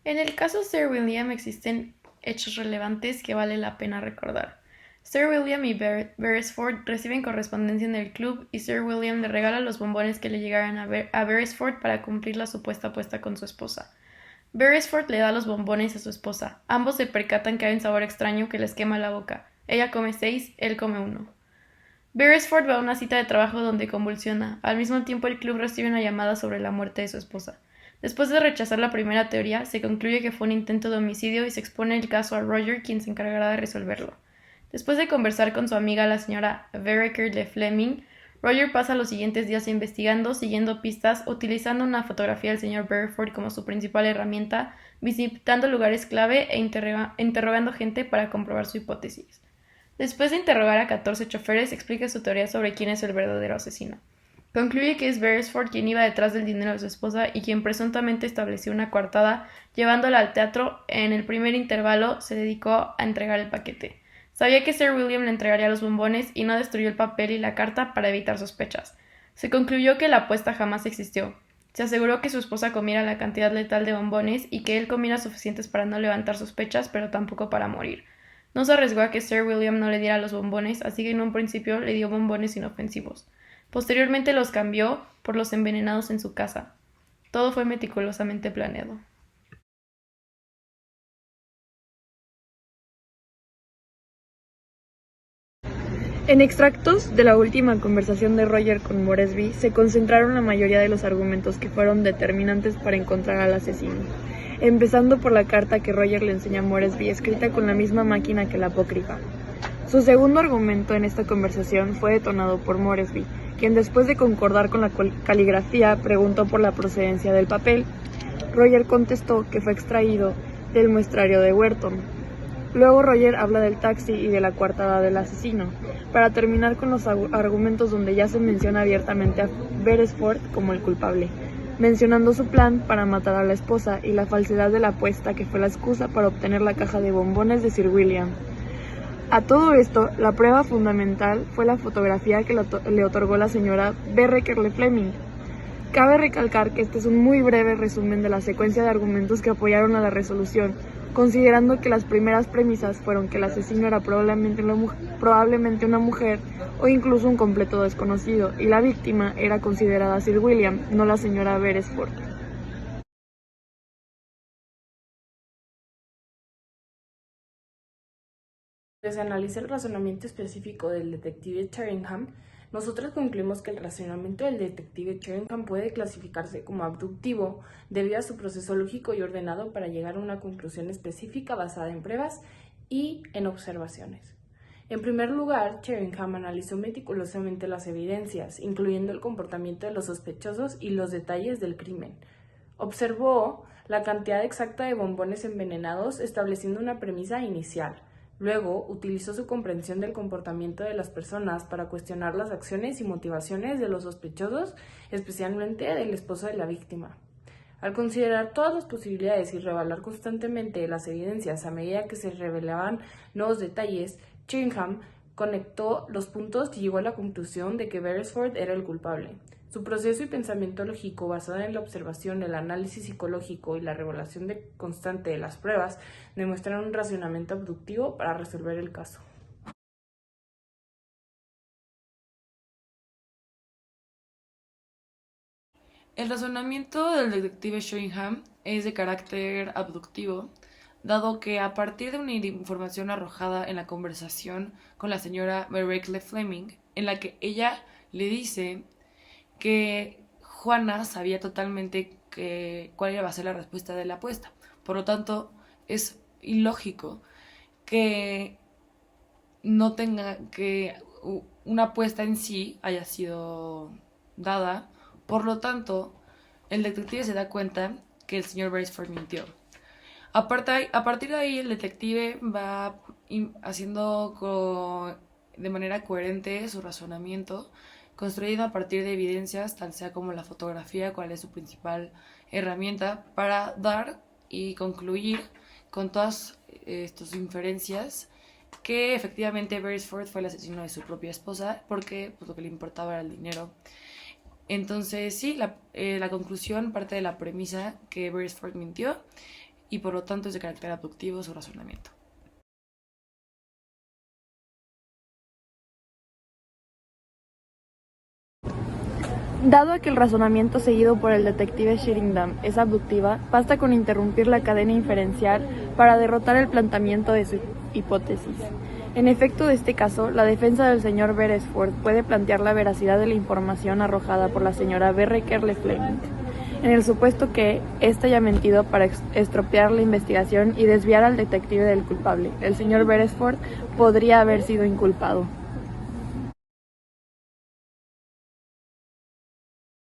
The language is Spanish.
En el caso Sir William existen hechos relevantes que vale la pena recordar. Sir William y Beresford reciben correspondencia en el club y Sir William le regala los bombones que le llegaran a Beresford para cumplir la supuesta apuesta con su esposa. Beresford le da los bombones a su esposa. Ambos se percatan que hay un sabor extraño que les quema la boca. Ella come 6, él come uno. Beresford va a una cita de trabajo donde convulsiona. Al mismo tiempo, el club recibe una llamada sobre la muerte de su esposa. Después de rechazar la primera teoría, se concluye que fue un intento de homicidio y se expone el caso a Roger, quien se encargará de resolverlo. Después de conversar con su amiga la señora Vereker de Fleming, Roger pasa los siguientes días investigando, siguiendo pistas, utilizando una fotografía del señor Beresford como su principal herramienta, visitando lugares clave e interrogando gente para comprobar su hipótesis. Después de interrogar a 14 choferes, explica su teoría sobre quién es el verdadero asesino. Concluye que es Beresford quien iba detrás del dinero de su esposa y quien presuntamente estableció una coartada llevándola al teatro. En el primer intervalo se dedicó a entregar el paquete. Sabía que Sir William le entregaría los bombones y no destruyó el papel y la carta para evitar sospechas. Se concluyó que la apuesta jamás existió. Se aseguró que su esposa comiera la cantidad letal de bombones y que él comiera suficientes para no levantar sospechas, pero tampoco para morir. No se arriesgó a que Sir William no le diera los bombones, así que en un principio le dio bombones inofensivos. Posteriormente los cambió por los envenenados en su casa. Todo fue meticulosamente planeado. En extractos de la última conversación de Roger con Moresby se concentraron la mayoría de los argumentos que fueron determinantes para encontrar al asesino, empezando por la carta que Roger le enseña a Moresby escrita con la misma máquina que la apócrifa. Su segundo argumento en esta conversación fue detonado por Moresby, quien después de concordar con la caligrafía preguntó por la procedencia del papel. Roger contestó que fue extraído del muestrario de Werton. Luego Roger habla del taxi y de la coartada del asesino, para terminar con los argumentos donde ya se menciona abiertamente a Beresford como el culpable, mencionando su plan para matar a la esposa y la falsedad de la apuesta que fue la excusa para obtener la caja de bombones de Sir William. A todo esto, la prueba fundamental fue la fotografía que le otorgó la señora Vereker Fleming. Cabe recalcar que este es un muy breve resumen de la secuencia de argumentos que apoyaron a la resolución, considerando que las primeras premisas fueron que el asesino era probablemente una mujer o incluso un completo desconocido, y la víctima era considerada Sir William, no la señora Beresford. Tras analizar el razonamiento específico del detective Sheringham, nosotros concluimos que el razonamiento del detective Sheringham puede clasificarse como abductivo debido a su proceso lógico y ordenado para llegar a una conclusión específica basada en pruebas y en observaciones. En primer lugar, Sheringham analizó meticulosamente las evidencias, incluyendo el comportamiento de los sospechosos y los detalles del crimen. Observó la cantidad exacta de bombones envenenados, estableciendo una premisa inicial. Luego, utilizó su comprensión del comportamiento de las personas para cuestionar las acciones y motivaciones de los sospechosos, especialmente del esposo de la víctima. Al considerar todas las posibilidades y revelar constantemente las evidencias a medida que se revelaban nuevos detalles, Chingham conectó los puntos y llegó a la conclusión de que Beresford era el culpable. Su proceso y pensamiento lógico, basado en la observación, el análisis psicológico y la revelación constante de las pruebas, demuestran un razonamiento abductivo para resolver el caso. El razonamiento del detective Sheringham es de carácter abductivo, dado que a partir de una información arrojada en la conversación con la señora Berecle Fleming, en la que ella le dice que Juana sabía totalmente cuál iba a ser la respuesta de la apuesta. Por lo tanto, es ilógico que no tenga que una apuesta en sí haya sido dada. Por lo tanto, el detective se da cuenta que el señor Beresford mintió. A partir de ahí, el detective va haciendo de manera coherente su razonamiento, construido a partir de evidencias, tal sea como la fotografía, cuál es su principal herramienta, para dar y concluir con todas estas inferencias que efectivamente Beresford fue el asesino de su propia esposa, porque pues, lo que le importaba era el dinero. Entonces, sí, la conclusión parte de la premisa que Beresford mintió y por lo tanto es de carácter abductivo su razonamiento. Dado a que el razonamiento seguido por el detective Sheringham es abductiva, basta con interrumpir la cadena inferencial para derrotar el planteamiento de su hipótesis. En efecto de este caso, la defensa del señor Beresford puede plantear la veracidad de la información arrojada por la señora Berrekerle Fleming, en el supuesto que ésta haya mentido para estropear la investigación y desviar al detective del culpable. El señor Beresford podría haber sido inculpado.